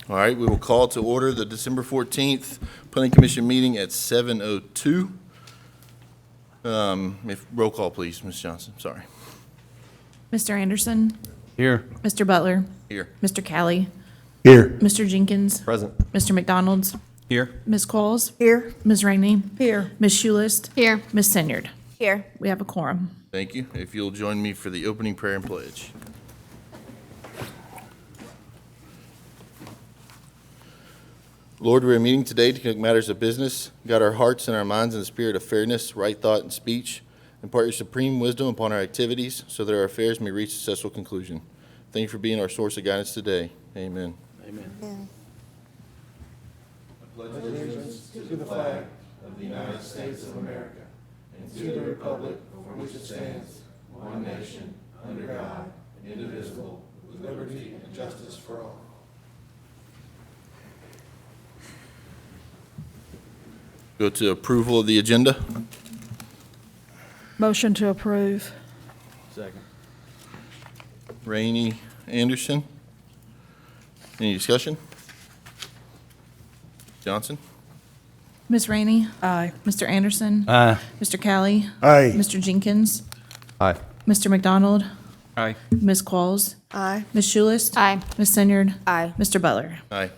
All right, we will call to order the December 14th Planning Commission meeting at 7:02. Roll call, please, Ms. Johnson, sorry. Mr. Anderson, Here. Mr. Butler, Here. Mr. Callie, Here. Mr. Jenkins, Present. Mr. McDonald's, Here. Ms. Qualls, Here. Ms. Rainey, Here. Ms. Schulist, Here. Ms. Senyard. Here. We have a quorum. Thank you. If you'll join me for the opening prayer and pledge. Lord, we are meeting today to conduct matters of business. Guide our hearts and our minds in the spirit of fairness, right thought, and speech. Impart your supreme wisdom upon our activities so that our affairs may reach a successful conclusion. Thank you for being our source of guidance today. Amen. Amen. Go to approval of the agenda. Motion to approve. Second. Rainey, Anderson. Any discussion? Johnson? Ms. Rainey, Aye. Mr. Anderson, Aye. Mr. Callie, Aye. Mr. Jenkins, Aye. Mr. McDonald, Aye. Ms. Qualls, Aye. Ms. Schulist, Aye. Ms. Senyard, Aye. Mr. Butler. Aye.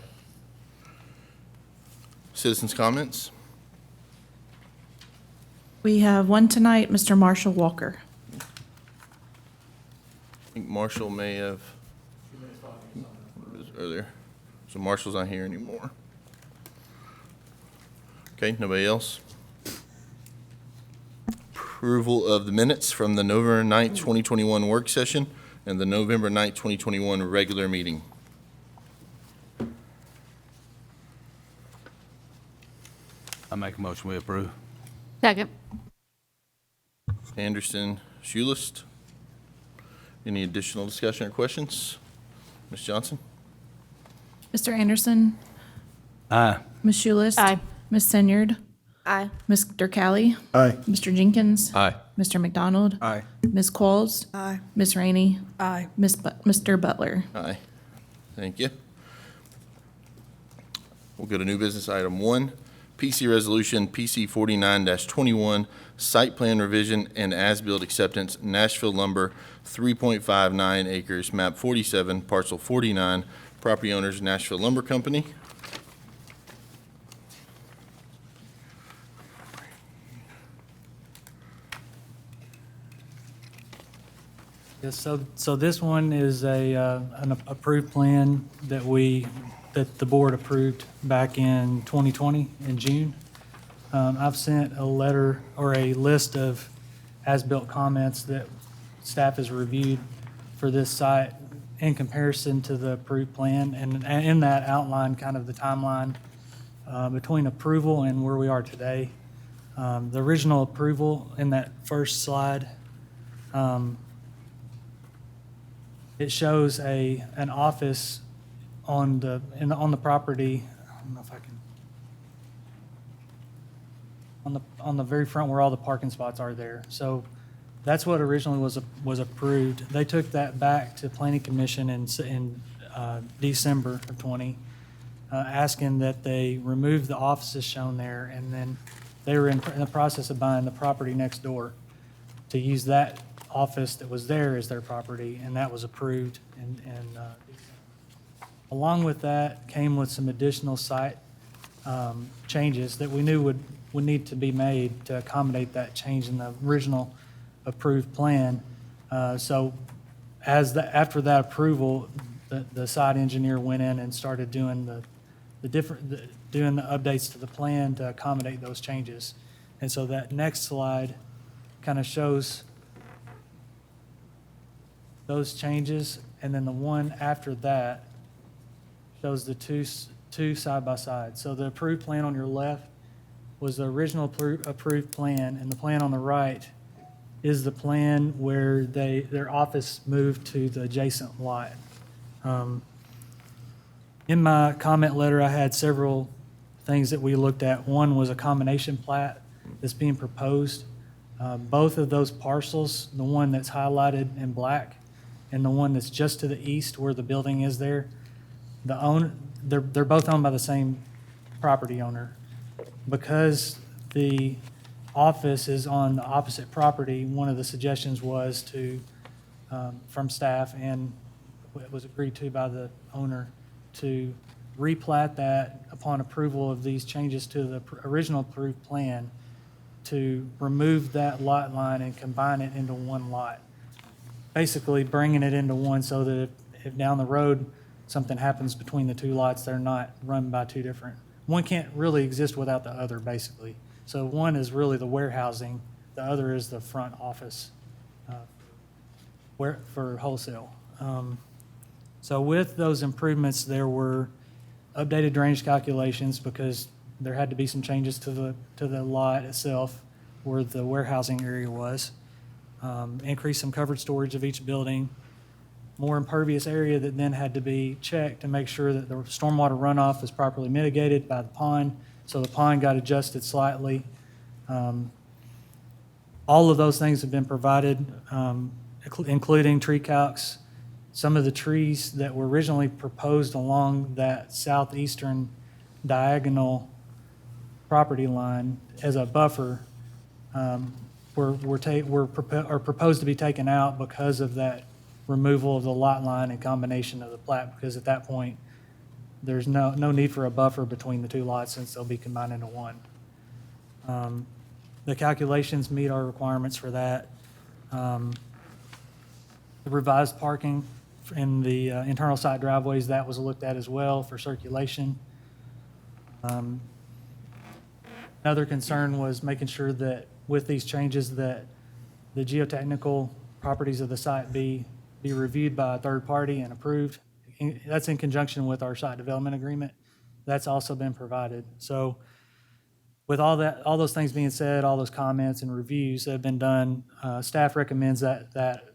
Citizens' comments? We have one tonight, Mr. Marshall Walker. I think Marshall may have earlier. So Marshall's not here anymore. Okay, nobody else? Approval of the minutes from the November 9th, 2021 work session and the November 9th, 2021 regular meeting. I make a motion we approve. Second. Anderson, Schulist. Any additional discussion or questions? Ms. Johnson? Mr. Anderson, Aye. Ms. Schulist, Aye. Ms. Senyard, Aye. Mr. Callie, Aye. Mr. Jenkins, Aye. Mr. McDonald, Aye. Ms. Qualls, Aye. Ms. Rainey, Aye. Mr. Butler. Aye. Thank you. We'll go to new business item 1, PC Resolution PC 49-21, Site Plan Revision and As-Built Acceptance, Nashville Lumber, 3.59 acres, map 47, parcel 49, property owners Nashville Lumber Company. Yes, so this one is an approved plan that the board approved back in 2020 in June. I've sent a letter or a list of as-built comments that staff has reviewed for this site in comparison to the approved plan, and in that outline kind of the timeline between approval and where we are today. The original approval in that first slide, it shows an office on the property. I don't know if I can. On the very front where all the parking spots are there. So that's what originally was approved. They took that back to Planning Commission in December of 20, asking that they remove the offices shown there, and then they were in the process of buying the property next door to use that office that was there as their property, and that was approved. And along with that came with some additional site changes that we knew would need to be made to accommodate that change in the original approved plan. So after that approval, the site engineer went in and started doing doing the updates to the plan to accommodate those changes. And so that next slide kind of shows those changes, and then the one after that shows the two side by side. So the approved plan on your left was the original approved plan, and the plan on the right is the plan where their office moved to the adjacent lot. In my comment letter, I had several things that we looked at. One was a combination plat that's being proposed. Both of those parcels, the one that's highlighted in black and the one that's just to the east where the building is there, they're both owned by the same property owner. Because the office is on the opposite property, one of the suggestions was to, from staff, and it was agreed to by the owner, to replat that upon approval of these changes to the original approved plan, to remove that lot line and combine it into one lot. Basically bringing it into one so that if down the road something happens between the two lots, they're not run by two different. One can't really exist without the other, basically. So one is really the warehousing, the other is the front office for wholesale. So with those improvements, there were updated drainage calculations because there had to be some changes to the lot itself where the warehousing area was. Increase some covered storage of each building, more impervious area that then had to be checked to make sure that the stormwater runoff is properly mitigated by the pond. So the pond got adjusted slightly. All of those things have been provided, including tree calcs. Some of the trees that were originally proposed along that southeastern diagonal property line as a buffer are proposed to be taken out because of that removal of the lot line and combination of the plat, because at that point, there's no need for a buffer between the two lots since they'll be combined into one. The calculations meet our requirements for that. The revised parking in the internal site driveways, that was looked at as well for circulation. Another concern was making sure that with these changes that the geotechnical properties of the site be reviewed by a third party and approved. That's in conjunction with our site development agreement. That's also been provided. So with all those things being said, all those comments and reviews that have been done, staff recommends that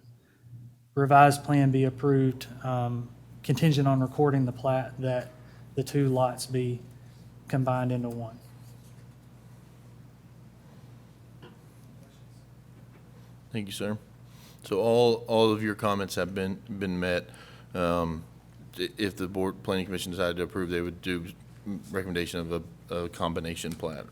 revised plan be approved, contingent on recording the plat that the two lots be combined into one. Thank you, sir. So all of your comments have been met. If the board planning commission decided to approve, they would do recommendation of a combination plat.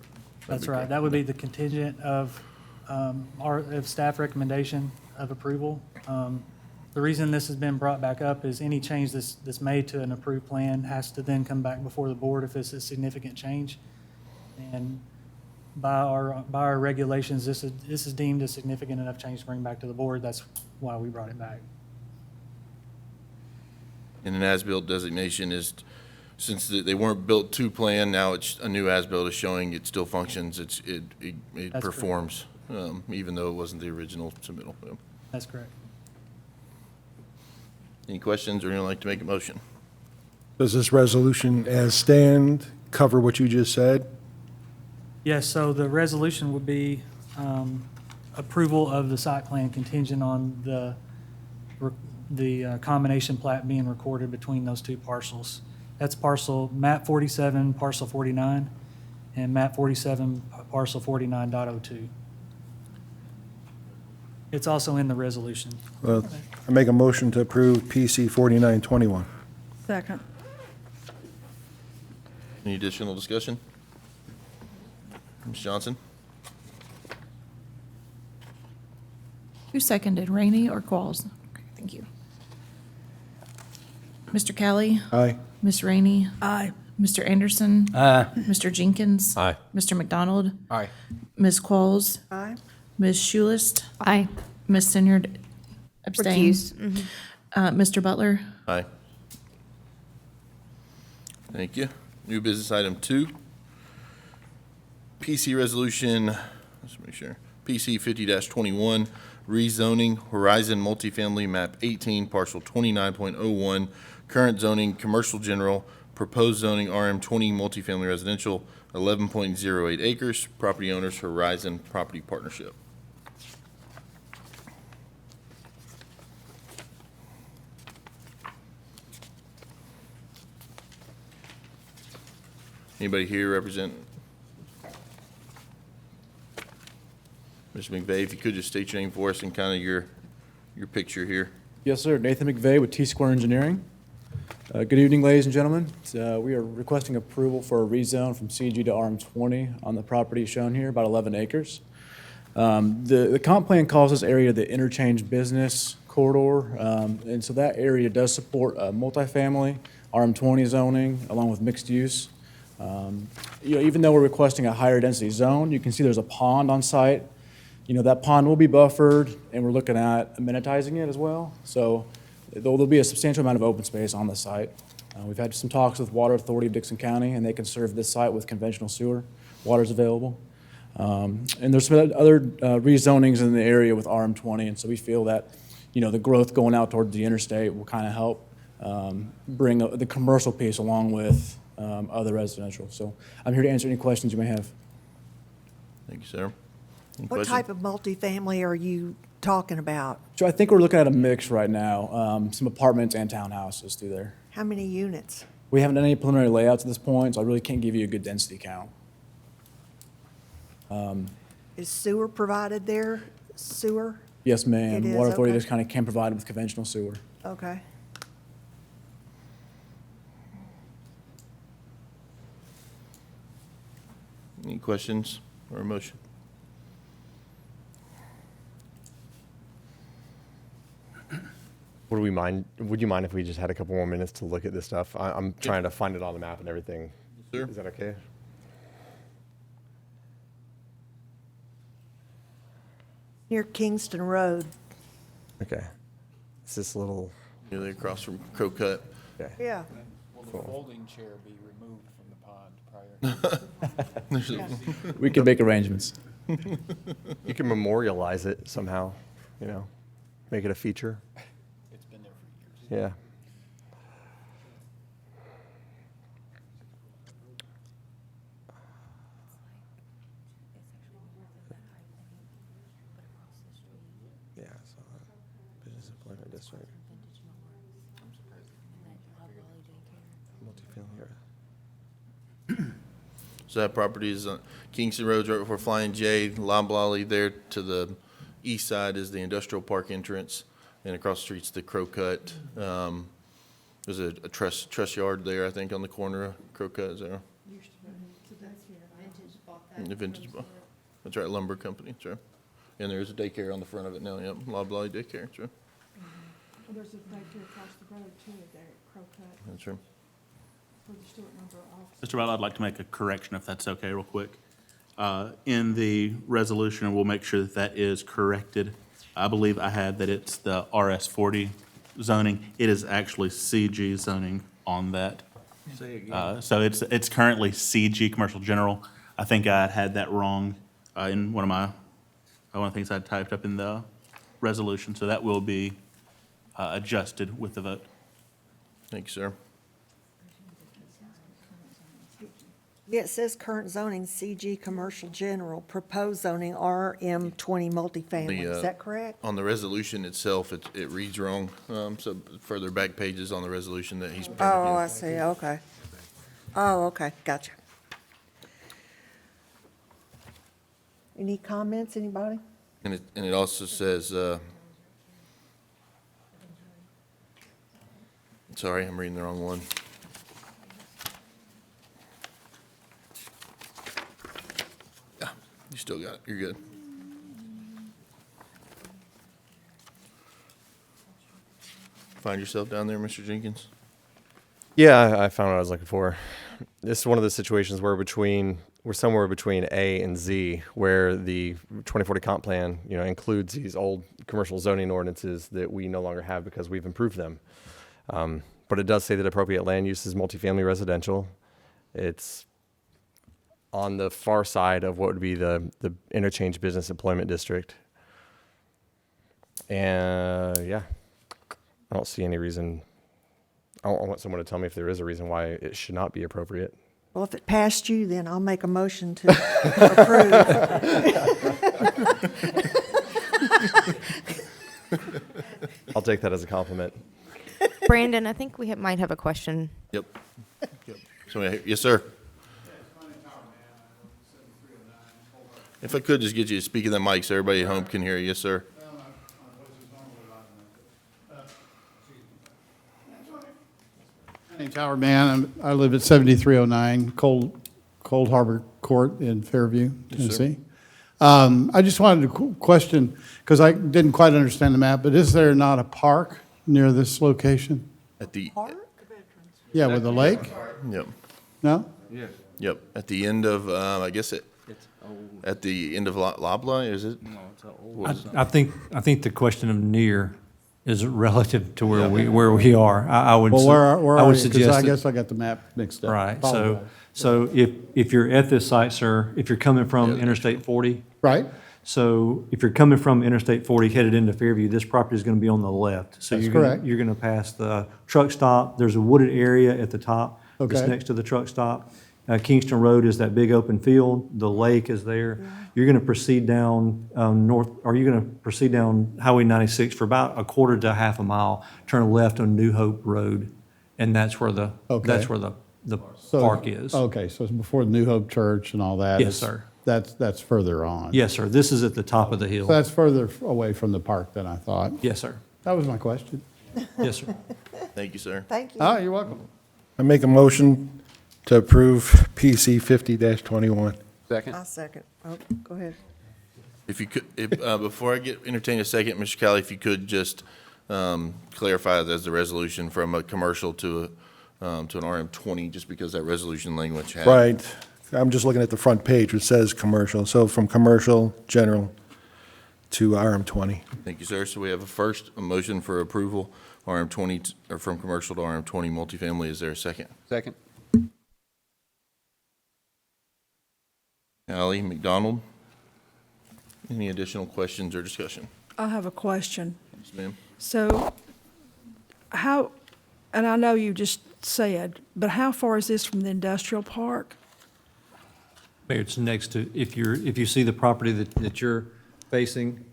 That's right. That would be the contingent of of staff recommendation of approval. The reason this has been brought back up is any change that's made to an approved plan has to then come back before the board if it's a significant change. And by our regulations, this is deemed a significant enough change to bring back to the board. That's why we brought it back. And an as-built designation is, since they weren't built to plan, now it's a new as-built is showing it still functions, it That's performs, even though it wasn't the original submittal. That's correct. Any questions, or anyone like to make a motion? Does this resolution as stand cover what you just said? Yes, so the resolution would be approval of the site plan contingent on the combination plat being recorded between those two parcels. That's map 47, parcel 49, and map 47, parcel 49.02. It's also in the resolution. Well, I make a motion to approve PC 4921. Second. Any additional discussion? Ms. Johnson? Who seconded, Rainey or Qualls? Okay, thank you. Mr. Kelly, Aye. Ms. Rainey, Aye. Mr. Anderson, Aye. Mr. Jenkins. Aye. Mr. McDonald, Aye. Ms. Qualls, Aye. Ms. Schulist, Aye. Ms. Sinyard, abstain. Recused. Mr. Butler, Aye. Thank you. New business item 2. PC resolution, let's make sure, PC 50-21, rezoning Horizon multifamily map 18, parcel 29.01, current zoning commercial general, proposed zoning RM 20 multifamily residential, 11.08 acres, property owners Horizon Property Partnership. Anybody here represent? Mr. McVeigh, if you could just state your name for us and kind of your picture here. Yes, sir. Nathan McVeigh with T-Square Engineering. Good evening, ladies and gentlemen. We are requesting approval for a rezone from CG to RM20 on the property shown here, about 11 acres. The comp plan calls this area the interchange business corridor, and so that area does support multifamily, RM20 zoning, along with mixed use. Even though we're requesting a higher density zone, you can see there's a pond on site. That pond will be buffered, and we're looking at amenitizing it as well. So there'll be a substantial amount of open space on the site. We've had some talks with Water Authority of Dixon County, and they can serve this site with conventional sewer. Water's available. And there's some other rezonings in the area with RM20, and so we feel that, the growth going out toward the interstate will kind of help bring the commercial piece along with other residential. So I'm here to answer any questions you may have. Thank you, sir. Any What questions? type of multifamily are you talking about? So I think we're looking at a mix right now, some apartments and townhouses through there. How many units? We haven't done any preliminary layouts at this point, so I really can't give you a good density count. Is sewer provided there? Sewer? Yes, ma'am. It is, Water Authority okay. just kind of can provide with conventional sewer. Okay. Any questions or a motion? Would you mind if we just had a couple more minutes to look at this stuff? I'm trying to find it on the map and everything. Sure. Is that okay? Near Kingston Road. Okay. It's this little, Nearly across from Crow Cut. okay. Yeah. Will the folding chair be removed from the pond prior? We can make arrangements. You can memorialize it somehow, make it a feature. It's been there for years. Yeah. Yeah, I saw that. Business employment district. Multifamily area. So that property is on Kingston Road, right before Flying J, Loblolly. There to the east side is the industrial park entrance, and across the street's the Crow Cut. There's a truss yard there, I think, on the corner of Crow Cut, is there? The Vintage Bar. That's right, lumber company, that's right. And there's a daycare on the front of it now, yep, Loblolly Daycare, that's right. There's a daycare across the road too, there at Crow Cut, That's right. for the Stewart number office. Mr. Bell, I'd like to make a correction, if that's okay, real quick. In the resolution, we'll make sure that that is corrected. I believe I had that it's the RS40 zoning. It is actually CG zoning on that. Say again. So it's currently CG, Commercial General. I think I had that wrong in one of the things I typed up in the resolution. So that will be adjusted with the vote. Thank you, sir. Yeah, it says current zoning, CG Commercial General, proposed zoning RM20 multifamily. The, Is that correct? On the resolution itself, it reads wrong, so further back pages on the resolution that he's printed. Oh, I see, okay. Oh, okay, gotcha. Any comments, anybody? And it also says, sorry, I'm reading the wrong one. Yeah, you still got it, you're good. Find yourself down there, Mr. Jenkins? Yeah, I found what I was looking for. This is one of the situations where we're somewhere between A and Z, where the 2040 comp plan, includes these old commercial zoning ordinances that we no longer have because we've improved them. But it does say that appropriate land use is multifamily residential. It's on the far side of what would be the interchange business employment district. And yeah, I don't see any reason. I want someone to tell me if there is a reason why it should not be appropriate. Well, if it passed you, then I'll make a motion to approve. I'll take that as a compliment. Brandon, I think we might have a question. Yep. Somebody, yes, sir. If I could just get you to speak in that mic so everybody at home can hear you. Yes, sir. name's Howard Mann. I live at 7309 Cold Harbor Court in Fairview, Tennessee. I just wanted to question, because I didn't quite understand the map, but is there not a park near this location? At the, Yeah, with a lake? yep, No? yep, at the end of, I guess at the end of Lobla, is it? What is it? I think the question of near is relative to where we are. I would. Well, where I are would you? Because suggest I that- guess I got the map mixed up. Right, Apologize. so if you're at this site, sir, if you're coming from Yeah. Interstate 40, Right? so if you're coming from Interstate 40 headed into Fairview, this property is going to be on the left. So That's you're gonna- correct. You're going to pass the truck stop. There's a wooded area at the top. That's Okay. next to the truck stop. Kingston Road is that big open field. The lake is there. You're going to proceed down you're going to proceed down Highway 96 for about a quarter to half a mile, turn left on New Hope Road, and that's where the Okay. So- park is. Okay, so it's before the New Hope Church and all that? Yes, It's- sir. That's further on? Yes, sir. This is at the top of the hill. So that's further away from the park than I thought? Yes, sir. That was my question. Yes, sir. Thank you, sir. Thank you. Oh, you're welcome. I make a motion to approve PC 50-21. Second. I second. Oh, go ahead. If you could, before I entertain a second, Mr. Kelly, if you could just clarify that as the resolution from a commercial to an RM20, just because that resolution language had. Right. I'm just looking at the front page, which says commercial. So from commercial, general to RM20. Thank you, sir. So we have a motion for approval, RM20, or from commercial to RM20 multifamily. Is there a second? Second. Ally McDonald? Any additional questions or discussion? I have a question. Yes, ma'am. So how, and I know you just said, but how far is this from the industrial park? Mayor, it's next to, if you see the property that you're facing,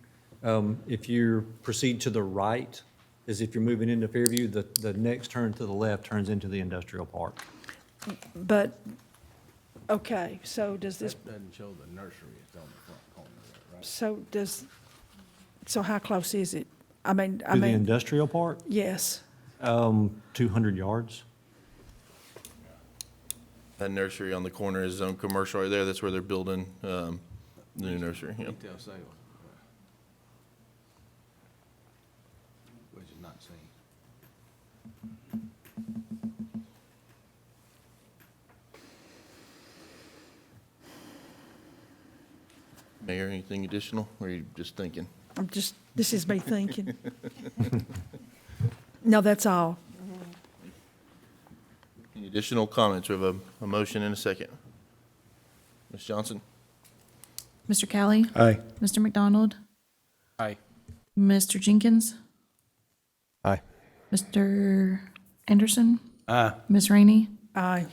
if you proceed to the right, as if you're moving into Fairview, the next turn to the left turns into the industrial park. But, okay, so does this, Doesn't show the nursery, it's on the front corner there, right? so how close is it? I mean, To the industrial park, yes. 200 yards. That nursery on the corner is zone commercial right there. That's where they're building the new nursery. Yep. Retail sales. Which is not seen. Mayor, anything additional, or are you just thinking? This is me thinking. No, that's all. Any additional comments? We have a motion and a second. Ms. Johnson? Mr. Kelly? Aye. Mr. McDonald? Aye. Mr. Jenkins? Aye. Mr. Anderson? Aye. Ms. Rainey? Aye.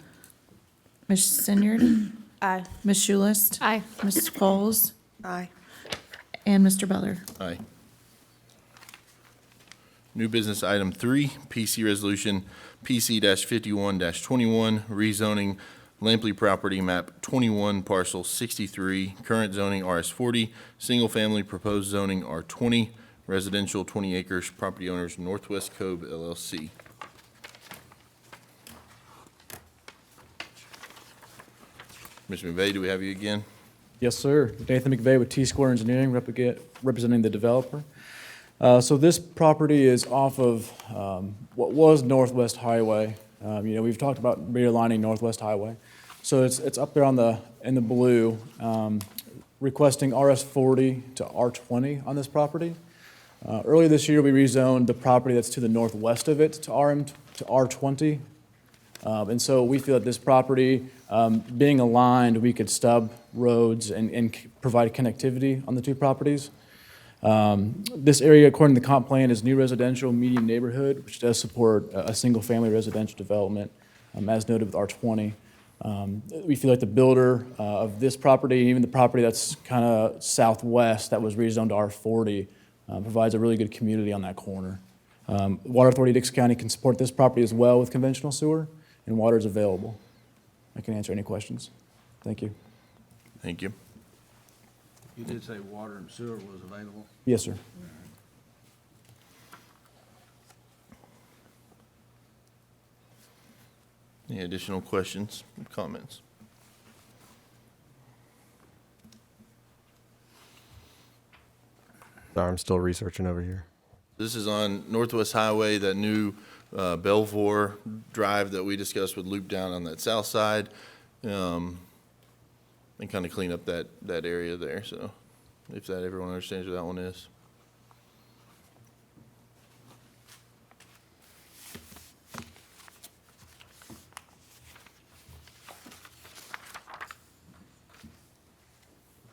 Ms. Senyard? Aye. Ms. Schulist? Aye. Mrs. Qualls? Aye. And Mr. Beller? Aye. New business item 3, PC resolution PC-51-21, rezoning Lampley property map 21 parcel 63, current zoning RS40, single family proposed zoning R20, residential 20 acres, property owners Northwest Cove LLC. Mr. McVeigh, do we have you again? Yes, sir. Nathan McVeigh with T-Square Engineering, representing the developer. So this property is off of what was Northwest Highway. We've talked about realigning Northwest Highway. So it's up there in the blue, requesting RS40 to R20 on this property. Earlier this year, we rezoned the property that's to the northwest of it to R20. And so we feel that this property, being aligned, we could stub roads and provide connectivity on the two properties. This area, according to the comp plan, is new residential medium neighborhood, which does support a single-family residential development, as noted with R20. We feel like the builder of this property, and even the property that's kind of southwest that was rezoned to R40, provides a really good community on that corner. Water Authority of Dix County can support this property as well with conventional sewer, and water is available. I can answer any questions. Thank you. Thank you. You did say water and sewer was available? Yes, sir. Any additional questions, comments? Sorry, I'm still researching over here. This is on Northwest Highway, that new Belvoir Drive that we discussed would loop down on that south side, and kind of clean up that area there, so if that, everyone understands what that one is.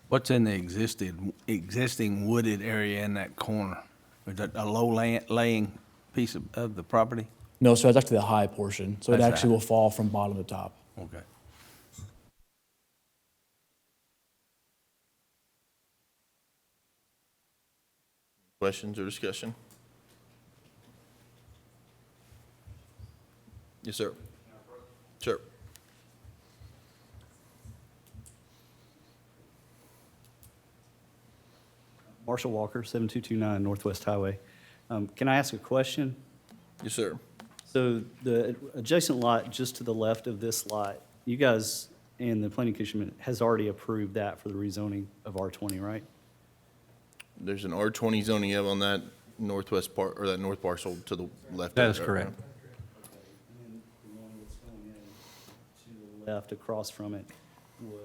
What's in the existing wooded area in that corner? Is that a laying piece of the property? No, so it's actually the high portion, so it That's actually high. will fall from bottom to top. Okay. Questions or discussion? Yes, sir. Sure. Marshall Walker, 7229 Northwest Highway. Can I ask a question? Yes, sir. So the adjacent lot just to the left of this lot, you guys and the planning commission has already approved that for the rezoning of R20, right? There's an R20 zoning you have on that northwest part, or that north parcel to the left. That of is there, correct. right? And the one that's going in to the left across from it was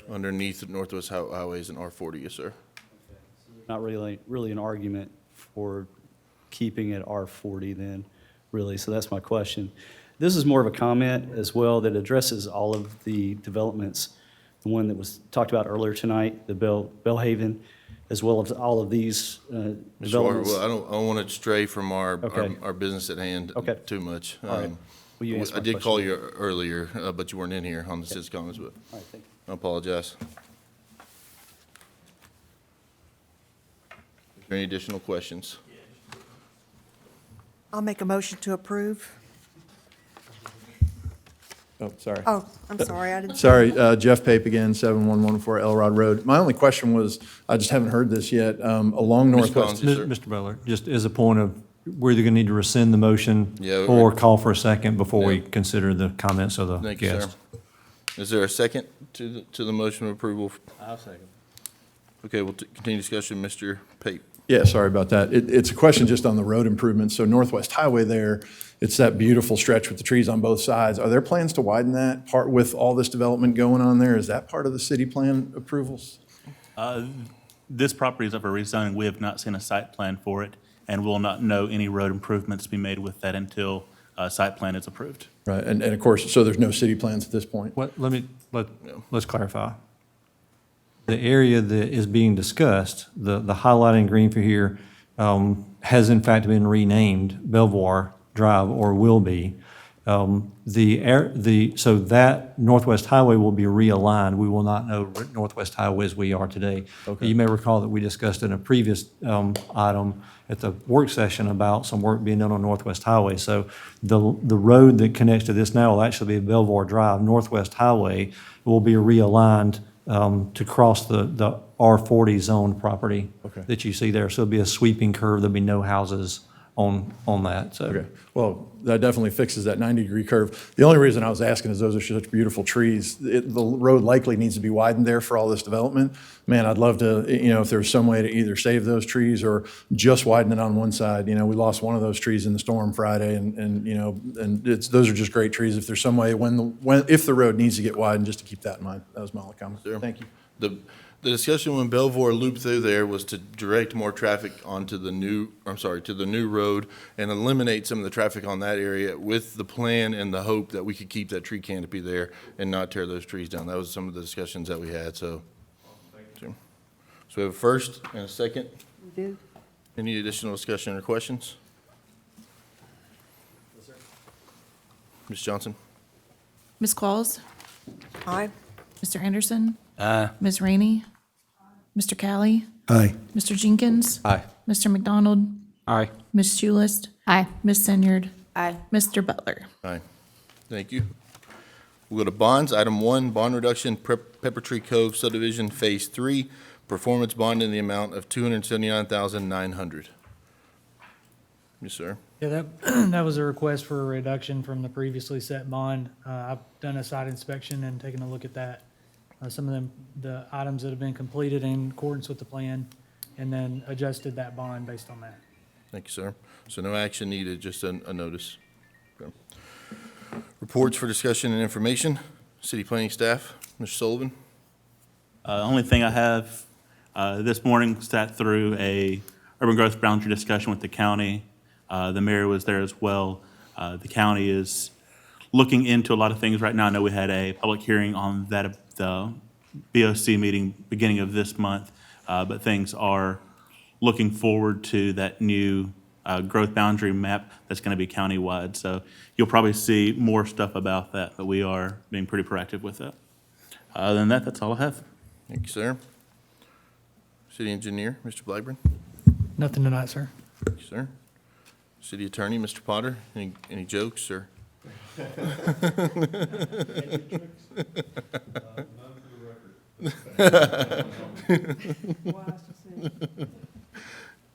R40. Underneath Northwest Highway is an R40, yes, sir. Not really an argument for keeping it R40 then, really, so that's my question. This is more of a comment as well that addresses all of the developments, the one that was talked about earlier tonight, the Bellhaven, as well as all of these Mr. Walker, developments. well, I don't want to stray from our Okay. business at hand Okay. too much. All right. Will you answer I my did call question? you earlier, but you weren't in here on the citizen comments, but All right, thank you. I apologize. Is there any additional questions? I'll make a motion to approve. Oh, sorry. Oh, I'm sorry, I didn't. Sorry, Jeff Pape again, 7114 Elrod Road. My only question was, I just haven't heard this yet, along Ms. Northwest. Collins, yes, sir. Mr. Butler, just as a point of, we're either going to need to rescind the motion Yeah, or call for a second before we Yeah. consider the comments of the Thank you, sir. guest. Is there a second to the motion of approval? I'll second. Okay, we'll continue discussion. Mr. Pape. Yeah, sorry about that. It's a question just on the road improvements. So Northwest Highway there, it's that beautiful stretch with the trees on both sides. Are there plans to widen that part with all this development going on there? Is that part of the city plan approvals? This property is up for rezoning. We have not seen a site plan for it, and will not know any road improvements to be made with that until a site plan is approved. Right, and of course, so there's no city plans at this point? Let's clarify. The area that is being discussed, the highlighted in green for here, has in fact been renamed Belvoir Drive, or will be. So that Northwest Highway will be realigned. We will not know Northwest Highway as we are today. Okay. You may recall that we discussed in a previous item at the work session about some work being done on Northwest Highway. So the road that connects to this now will actually be Belvoir Drive. Northwest Highway will be realigned to cross the R40 zone property Okay. that you see there. So it'll be a sweeping curve. There'll be no houses on that. So. Okay, well, that definitely fixes that 90-degree curve. The only reason I was asking is those are such beautiful trees. The road likely needs to be widened there for all this development. Man, I'd love to, if there's some way to either save those trees or just widen it on one side. We lost one of those trees in the storm Friday, and those are just great trees. If there's some way, if the road needs to get widened, just to keep that in mind. That was my only comment. Sure. Thank you. The discussion when Belvoir looped through there was to direct more traffic onto to the new road and eliminate some of the traffic on that area with the plan and the hope that we could keep that tree canopy there and not tear those trees down. That was some of the discussions that we had, so. So we have a first and a second. You do? Any additional discussion or questions? Ms. Johnson? Ms. Qualls? Aye. Mr. Anderson? Aye. Ms. Rainey? Mr. Callie? Aye. Mr. Jenkins? Aye. Mr. McDonald? Aye. Ms. Schulist? Aye. Ms. Senyard? Aye. Mr. Butler? Aye. Thank you. We'll go to bonds. Item 1, bond reduction, Pepper Tree Cove subdivision, Phase 3, performance bond in the amount of $279,900. Yes, sir. Yeah, that, that was a request for a reduction from the previously set bond. I've done a site inspection and taken a look at that. Some of them, the items that have been completed in accordance with the plan, and then adjusted that bond based on that. Thank you, sir. So no action needed, just a notice. Okay. Reports for discussion and information. City planning staff, Mr. Sullivan. Only thing I have, this morning sat through a urban growth boundary discussion with the county. The mayor was there as well. The county is looking into a lot of things right now. I know we had a public hearing on that at the BOC meeting beginning of this month, but things are looking forward to that new growth boundary map that's going to be countywide. So you'll probably see more stuff about that, but we are being pretty proactive with that. Other than that, that's all I have. Thank you, sir. City engineer, Mr. Blackburn. Nothing tonight, sir. Thank you, sir. City attorney, Mr. Potter. Any jokes, or?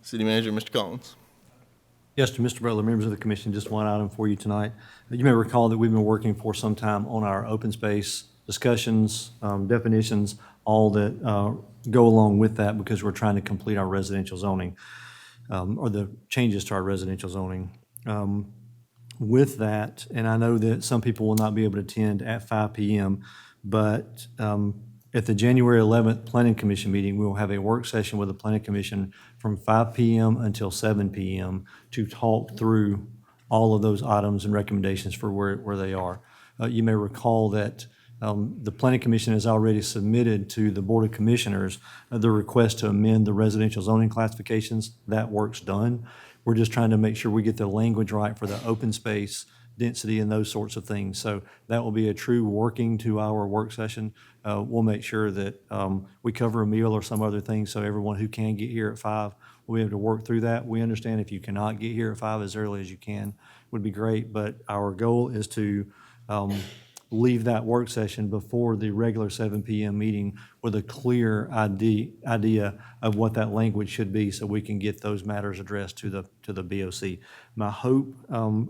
City manager, Mr. Collins. Yes, to Mr. Butler, members of the commission, just one item for you tonight. You may recall that we've been working for some time on our open space discussions, definitions, all that go along with that, because we're trying to complete our residential zoning, or the changes to our residential zoning. With that, and I know that some people will not be able to attend at 5 p.m., but at the January 11th Planning Commission meeting, we will have a work session with the Planning Commission from 5 p.m. until 7 p.m. to talk through all of those items and recommendations for where they are. You may recall that the Planning Commission has already submitted to the Board of Commissioners the request to amend the residential zoning classifications. That work's done. We're just trying to make sure we get the language right for the open space, density, and those sorts of things. So that will be a true working 2-hour work session. We'll make sure that we cover a meal or some other thing, so everyone who can get here at 5 will be able to work through that. We understand if you cannot get here at 5 as early as you can, would be great, but our goal is to leave that work session before the regular 7 p.m. meeting with a clear idea of what that language should be, so we can get those matters addressed to the BOC. My hope,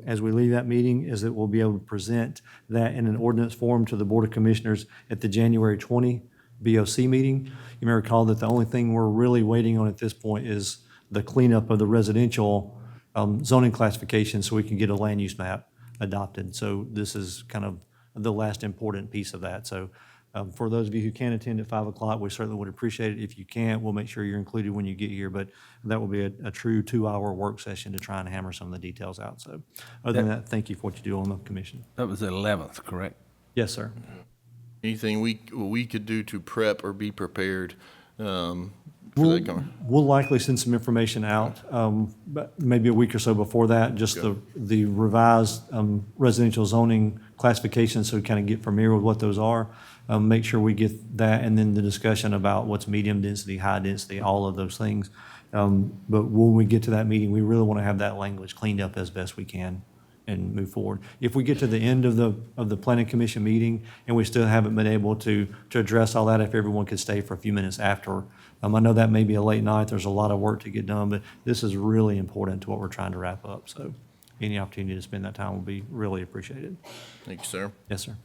as we leave that meeting, is that we'll be able to present that in an ordinance form to the Board of Commissioners at the January 20 BOC meeting. You may recall that the only thing we're really waiting on at this point is the cleanup of the residential zoning classification, so we can get a land use map adopted. So this is kind of the last important piece of that. So for those of you who can attend at 5 o'clock, we certainly would appreciate it. If you can't, we'll make sure you're included when you get here, but that will be a true 2-hour work session to try and hammer some of the details out. So other than that, thank you for what you do on the commission. That was the 11th, correct? Yes, sir. Anything we could do to prep or be prepared for that coming? We'll likely send some information out, but maybe a week or so before that, just the revised residential zoning classifications, so we kind of get familiar with what those are. Make sure we get that, and then the discussion about what's medium density, high density, all of those things. But when we get to that meeting, we really want to have that language cleaned up as best we can and move forward. If we get to the end of the Planning Commission meeting and we still haven't been able to address all that, if everyone could stay for a few minutes after. I know that may be a late night, there's a lot of work to get done, but this is really important to what we're trying to wrap up. So any opportunity to spend that time will be really appreciated. Thank you, sir. Yes, sir.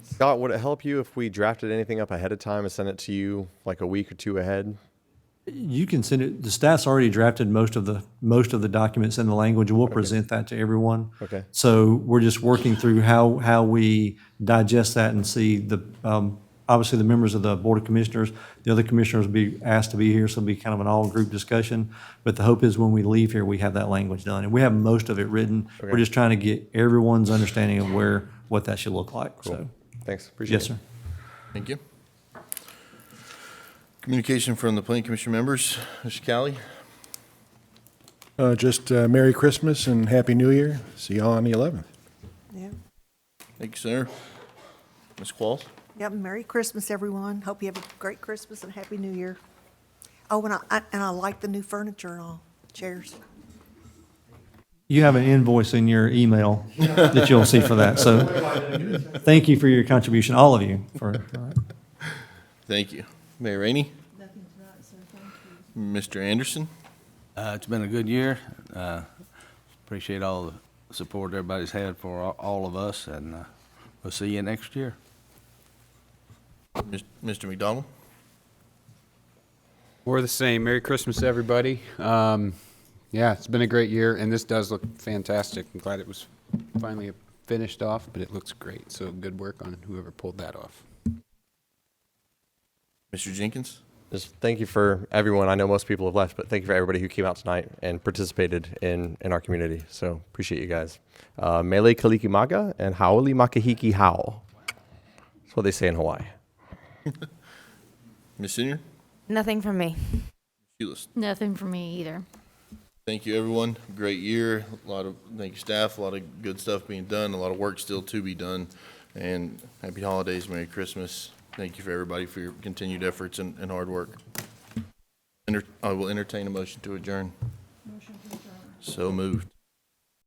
Scott, would it help you if we drafted anything up ahead of time and sent it to you like a week or two ahead? You can send it, the staff's already drafted most of the documents in the language, and we'll present that to everyone. Okay. So we're just working through how we digest that and see obviously the members of the Board of Commissioners, the other commissioners will be asked to be here, so it'll be kind of an all-group discussion. But the hope is when we leave here, we have that language done. And we have most of it written. Okay. We're just trying to get everyone's understanding of what that should look like. Cool. So, Thanks. Appreciate yes, it. sir. Thank you. Communication from the Planning Commission members. Mr. Calley? Just Merry Christmas and Happy New Year. See y'all on the 11th. Yeah. Thank you, sir. Ms. Qualls? Yep, Merry Christmas, everyone. Hope you have a great Christmas and Happy New Year. Oh, and I like the new furniture and all, chairs. You have an invoice in your email that you'll see for that. So thank you for your contribution, all of you. Thank you. Mayor Rainey? Nothing tonight, sir, thank you. Mr. Anderson? It's been a good year. Appreciate all the support everybody's had for all of us, and we'll see you next year. Mr. McDonald? More the same. Merry Christmas, everybody. Yeah, it's been a great year, and this does look fantastic. I'm glad it was finally finished off, but it looks great. So good work on whoever pulled that off. Mr. Jenkins? Just thank you for everyone. I know most people have left, but thank you for everybody who came out tonight and participated in our community. So appreciate you guys. Mele Kalikimaga and Haoli Makahiki Hao. That's what they say in Hawaii. Ms. Senior? Nothing from me. Shoeless. Nothing for me either. Thank you, everyone. Great year. Thank you, staff. A lot of good stuff being done. A lot of work still to be done. And happy holidays, Merry Christmas. Thank you for everybody for your continued efforts and hard work. I will entertain a motion to adjourn. So moved.